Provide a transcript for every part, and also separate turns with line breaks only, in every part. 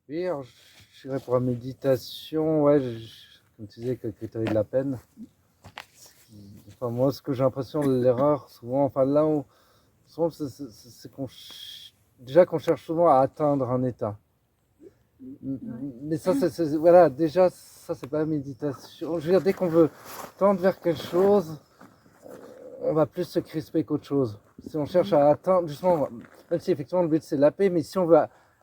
Oui, alors je dirais pour la méditation, ouais, comme tu disais, que tu avais de la peine. Enfin, moi, ce que j'ai l'impression, l'erreur, souvent, enfin là où, souvent, c'est déjà qu'on cherche souvent à atteindre un état. Mais ça, voilà, déjà, ça, c'est pas la méditation. Je veux dire, dès qu'on veut tendre vers quelque chose, on va plus se crisper qu'autre chose. Si on cherche à atteindre, justement, même si effectivement le but c'est la paix, mais si on veut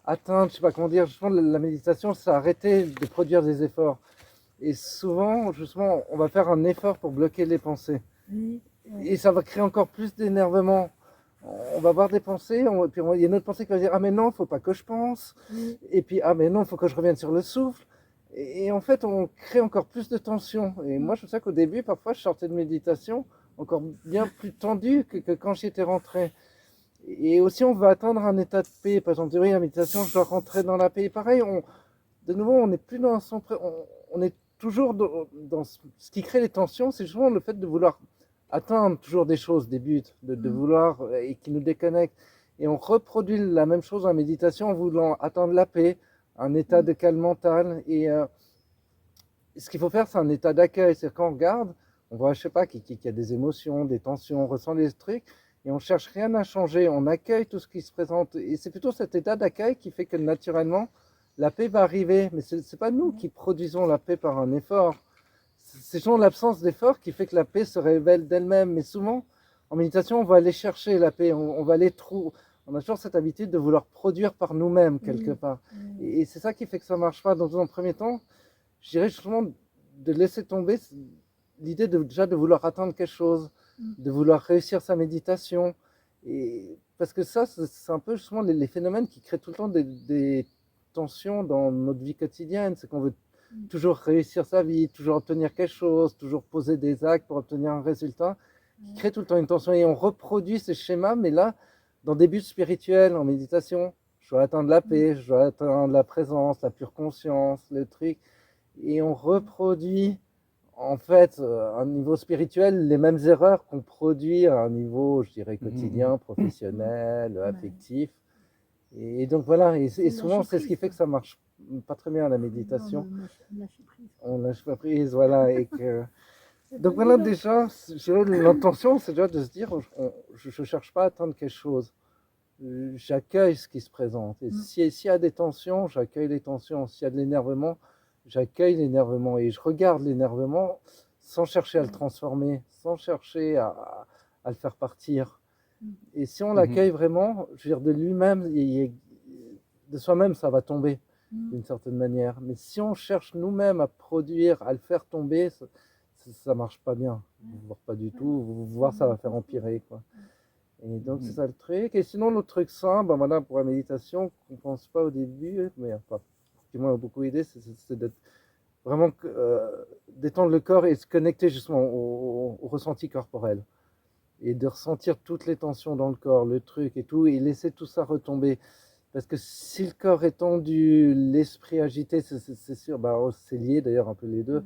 atteindre, je sais pas comment dire, justement, la méditation, c'est arrêter de produire des efforts. Et souvent, justement, on va faire un effort pour bloquer les pensées. Et ça va créer encore plus d'énervement. On va avoir des pensées, puis il y a une autre pensée qui va dire ah mais non, faut pas que je pense. Et puis ah mais non, il faut que je revienne sur le souffle. Et en fait, on crée encore plus de tension. Et moi, je sais qu'au début, parfois, je sortais de méditation encore bien plus tendu que quand j'y étais rentré. Et aussi, on veut atteindre un état de paix. Par exemple, oui, la méditation, je dois rentrer dans la paix. Et pareil, de nouveau, on n'est plus dans son... On est toujours dans ce qui crée les tensions, c'est justement le fait de vouloir atteindre toujours des choses, des buts, de vouloir, et qui nous déconnectent. Et on reproduit la même chose en méditation en voulant atteindre la paix, un état de calme mental. Et ce qu'il faut faire, c'est un état d'accueil. C'est quand on regarde, on voit, je sais pas, qu'il y a des émotions, des tensions, on ressent des trucs, et on cherche rien à changer. On accueille tout ce qui se présente. Et c'est plutôt cet état d'accueil qui fait que naturellement, la paix va arriver. Mais ce n'est pas nous qui produisons la paix par un effort. C'est toujours l'absence d'effort qui fait que la paix se révèle d'elle-même. Mais souvent, en méditation, on va aller chercher la paix. On va aller trouver. On a toujours cette habitude de vouloir produire par nous-mêmes quelque part. Et c'est ça qui fait que ça marche pas. Dans un premier temps, je dirais justement de laisser tomber l'idée déjà de vouloir atteindre quelque chose, de vouloir réussir sa méditation. Et parce que ça, c'est un peu justement les phénomènes qui créent tout le temps des tensions dans notre vie quotidienne. C'est qu'on veut toujours réussir sa vie, toujours obtenir quelque chose, toujours poser des actes pour obtenir un résultat, qui crée tout le temps une tension. Et on reproduit ces schémas, mais là, dans des buts spirituels, en méditation, je dois atteindre la paix, je dois atteindre la présence, la pure conscience, le truc. Et on reproduit, en fait, à un niveau spirituel, les mêmes erreurs qu'on produit à un niveau, je dirais, quotidien, professionnel, affectif. Et donc voilà, et souvent c'est ce qui fait que ça marche pas très bien la méditation. On lâche pas prise, voilà. Donc voilà, déjà, l'intention, c'est déjà de se dire, je ne cherche pas à atteindre quelque chose. J'accueille ce qui se présente. Et s'il y a des tensions, j'accueille les tensions. S'il y a de l'énervement, j'accueille l'énervement. Et je regarde l'énervement sans chercher à le transformer, sans chercher à le faire partir. Et si on l'accueille vraiment, je veux dire, de lui-même, de soi-même, ça va tomber d'une certaine manière. Mais si on cherche nous-mêmes à produire, à le faire tomber, ça marche pas bien. Voire pas du tout. Voire ça va faire empirer, quoi. Et donc, c'est ça le truc. Et sinon, l'autre truc simple, ben voilà, pour la méditation, qu'on ne pense pas au début, mais enfin, qui m'a beaucoup aidé, c'est d'être vraiment détendre le corps et se connecter justement au ressenti corporel. Et de ressentir toutes les tensions dans le corps, le truc et tout, et laisser tout ça retomber. Parce que si le corps est tendu, l'esprit agité, c'est sûr, bah, c'est lié d'ailleurs un peu les deux.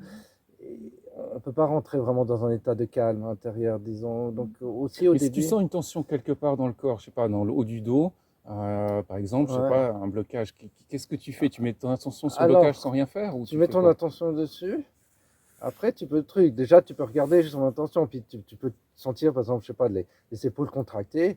Et on ne peut pas rentrer vraiment dans un état de calme intérieur, disons. Donc aussi au
Mais si tu
début.
sens une tension quelque part dans le corps, je sais pas, dans le haut du dos, par exemple, je sais
Ouais.
pas, un blocage, qu'est-ce que tu fais? Tu mets ton attention sur le blocage sans
Alors,
rien faire ou
tu
tu
mets
fais
ton
quoi?
attention dessus. Après, tu peux le truc. Déjà, tu peux regarder juste son intention. Puis tu peux sentir, par exemple, je sais pas, les épaules contractées.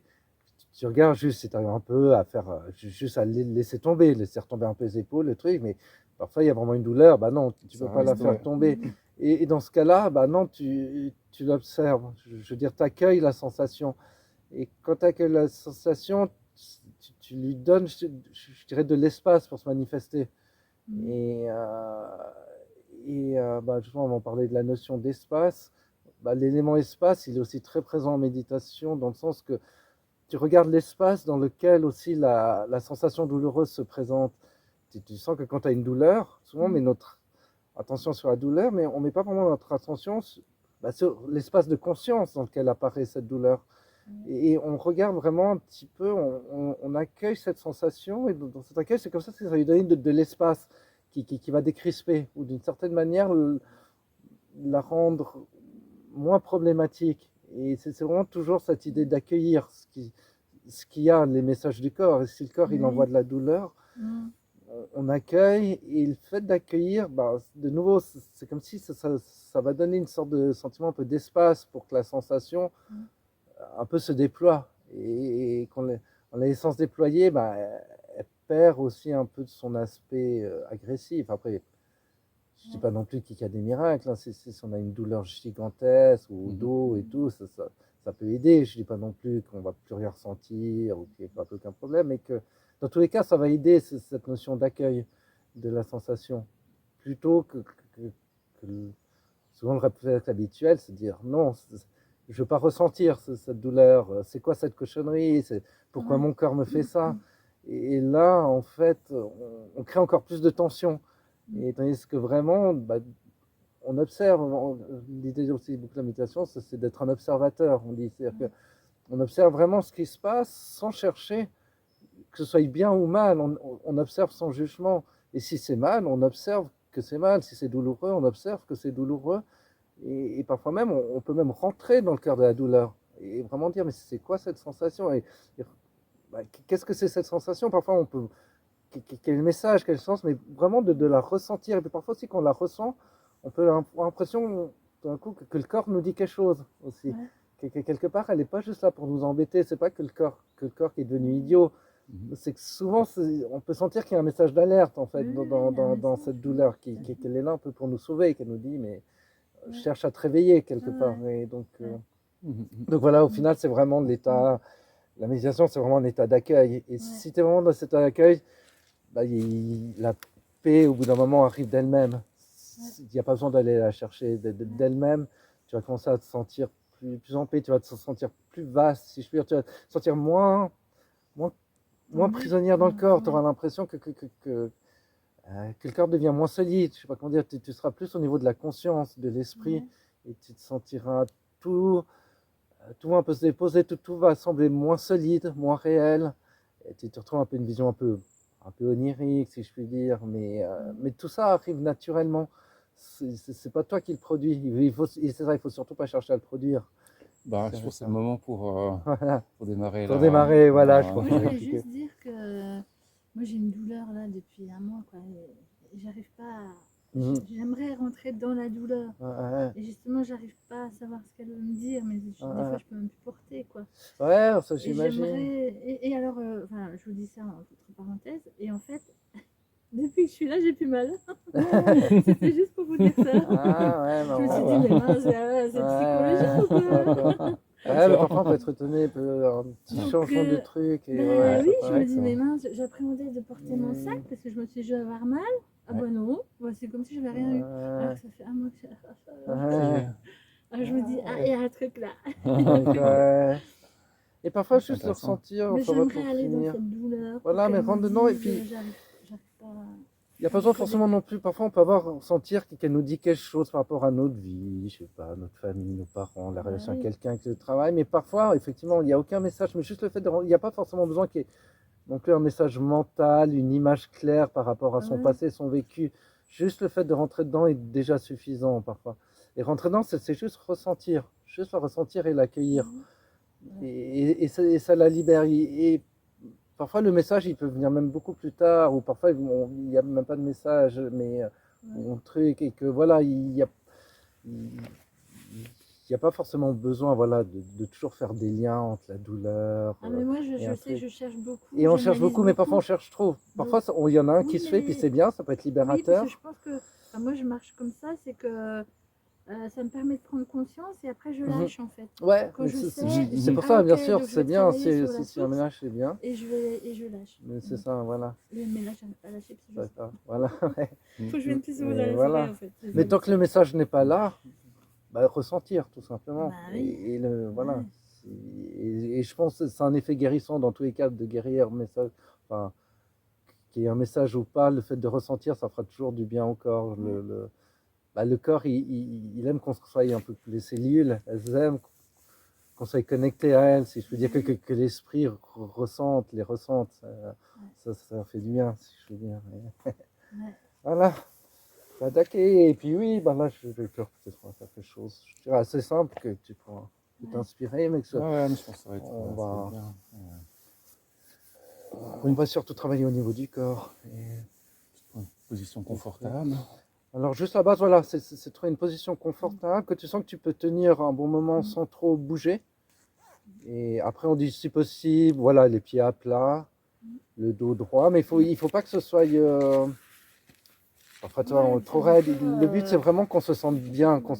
Tu regardes juste si tu arrives un peu à faire, juste à laisser tomber, laisser retomber un peu les épaules, le truc. Mais parfois, il y a vraiment une douleur. Bah non, tu peux
Ça
pas la
reste,
faire
ouais.
tomber. Et dans ce cas-là, bah non, tu l'observes. Je veux dire, tu accueilles la sensation. Et quand tu accueilles la sensation, tu lui donnes, je dirais, de l'espace pour se manifester. Et, bah, justement, on va parler de la notion d'espace. Bah, l'élément espace, il est aussi très présent en méditation, dans le sens que tu regardes l'espace dans lequel aussi la sensation douloureuse se présente. Tu sens que quand tu as une douleur, souvent on met notre attention sur la douleur, mais on ne met pas vraiment notre attention bah, sur l'espace de conscience dans lequel apparaît cette douleur. Et on regarde vraiment un petit peu, on accueille cette sensation, et dans cet accueil, c'est comme ça que ça lui donne de l'espace qui va décrisper, ou d'une certaine manière la rendre moins problématique. Et c'est vraiment toujours cette idée d'accueillir ce qui y a, les messages du corps. Et si le corps il envoie de la douleur, on accueille, et le fait d'accueillir, bah, de nouveau, c'est comme si ça va donner une sorte de sentiment un peu d'espace pour que la sensation un peu se déploie. Et quand on la laissant se déployer, bah, elle perd aussi un peu de son aspect agressif. Après, je ne dis pas non plus qu'il y a des miracles, hein. Si on a une douleur gigantesque ou au dos et tout, ça peut aider. Je ne dis pas non plus qu'on ne va plus rien ressentir ou qu'il n'y a pas aucun problème, mais que dans tous les cas, ça va aider cette notion d'accueil de la sensation. Plutôt que souvent le réflexe habituel, c'est de dire non, je ne veux pas ressentir cette douleur. C'est quoi cette cochonnerie? Pourquoi mon corps me fait ça? Et là, en fait, on crée encore plus de tension. Et tandis que vraiment, bah, on observe, l'idée aussi beaucoup de la méditation, c'est d'être un observateur. On dit, c'est-à-dire qu'on observe vraiment ce qui se passe sans chercher que ce soit bien ou mal. On observe sans jugement. Et si c'est mal, on observe que c'est mal. Si c'est douloureux, on observe que c'est douloureux. Et parfois même, on peut même rentrer dans le cœur de la douleur et vraiment dire, mais c'est quoi cette sensation? Bah, qu'est-ce que c'est cette sensation? Parfois, on peut quel message, quel sens, mais vraiment de la ressentir. Et puis parfois aussi, quand on la ressent, on peut avoir l'impression d'un coup que le corps nous dit quelque chose aussi. Quelque part, elle n'est pas juste là pour nous embêter. C'est pas que le corps qui est devenu idiot. C'est que souvent, on peut sentir qu'il y a un message d'alerte en fait dans cette douleur, qu'elle est là un peu pour nous sauver, qu'elle nous dit, mais cherche à te réveiller quelque part. Et donc voilà, au final, c'est vraiment l'état. La méditation, c'est vraiment un état d'accueil. Et si tu es vraiment dans cet état d'accueil, bah, la paix, au bout d'un moment, arrive d'elle-même. Il n'y a pas besoin d'aller la chercher d'elle-même. Tu vas commencer à te sentir plus en paix, tu vas te sentir plus vaste, si je puis dire. Tu vas te sentir moins prisonnière dans le corps. Tu auras l'impression que le corps devient moins solide. Je ne sais pas comment dire. Tu seras plus au niveau de la conscience, de l'esprit. Et tu te sentiras tout un peu se déposer, tout va sembler moins solide, moins réel. Et tu te retrouves un peu une vision un peu onirique, si je puis dire, mais tout ça arrive naturellement. C'est pas toi qui le produis. C'est ça, il faut surtout pas chercher à le produire.
Bah, je pense que c'est le moment pour démarrer.
Pour démarrer, voilà. Je
Moi, je voulais juste dire que moi j'ai une douleur là depuis un mois, quoi. Et j'arrive pas à... J'aimerais rentrer dans la douleur. Et justement, j'arrive pas à savoir ce qu'elle veut me dire, mais des fois, je peux même plus porter, quoi.
Ouais, ça j'imagine.
Et alors, je vous dis ça entre parenthèses, et en fait, depuis que je suis là, j'ai plus mal. C'était juste pour vous dire ça. Je me suis dit, mais mince, c'est psychologique ou quoi?
Mais parfois on peut être étonné, un petit changement de truc. Et
oui, je me dis, mais mince, j'appréhendais de porter mon sac parce que je me suis dit, je vais avoir mal. Ah bah non, c'est comme si je n'avais rien eu. Alors que ça fait un mois que je me dis, il y a un truc là.
Et parfois juste le ressentir.
Mais j'aimerais aller dans cette douleur.
Voilà, mais rentre dedans et puis...
J'arrive pas...
Il n'y a pas besoin forcément non plus. Parfois, on peut sentir qu'elle nous dit quelque chose par rapport à notre vie, je sais pas, notre famille, nos parents, la relation avec quelqu'un, avec le travail. Mais parfois, effectivement, il n'y a aucun message. Mais juste le fait il n'y a pas forcément besoin qu'il y ait non plus un message mental, une image claire par rapport à son passé, son vécu. Juste le fait de rentrer dedans est déjà suffisant parfois. Et rentrer dedans, c'est juste ressentir. Juste la ressentir et l'accueillir. Et ça la libère. Et parfois, le message, il peut venir même beaucoup plus tard, ou parfois, il n'y a même pas de message, mais un truc, et que voilà, il n'y a pas forcément besoin voilà, de toujours faire des liens entre la douleur.
Mais moi, je sais, je cherche beaucoup.
Et on cherche beaucoup, mais parfois, on cherche trop. Parfois, il y en a un qui se fait, puis c'est bien, ça peut être libérateur.
Oui, parce que je pense que, moi, je marche comme ça, c'est que ça me permet de prendre conscience et après je lâche en fait.
Ouais, c'est pour ça, bien sûr, c'est bien, si un ménage c'est bien.
Et je lâche.
Mais c'est ça, voilà.
Mais là, j'arrive pas à lâcher.
Voilà.
Faut que je vienne plus souvent dans la soirée en fait.
Mais tant que le message n'est pas là, ressentir tout simplement.
Bah, oui.
Voilà. Et je pense que c'est un effet guérissant dans tous les cas de guérir, message, enfin, qu'il y ait un message ou pas, le fait de ressentir, ça fera toujours du bien au corps. Le corps, il aime qu'on soit un peu plus. Les cellules, elles aiment qu'on soit connecté à elles. Si je peux dire que l'esprit les ressente, ça fait du bien, si je peux dire. Voilà. D'accord. Et puis oui, là, je vais peut-être faire quelque chose. Je dirais assez simple que tu pourras t'inspirer, mais que ça.
Mais je pense que ça va être bien.
On va surtout travailler au niveau du corps.
Position confortable.
Alors juste la base, voilà, c'est trouver une position confortable, que tu sens que tu peux tenir un bon moment sans trop bouger. Et après on dit si possible, voilà, les pieds à plat, le dos droit, mais il faut pas que ce soit enfin, tu vois, trop raide. Le but c'est vraiment qu'on se sente bien, qu'on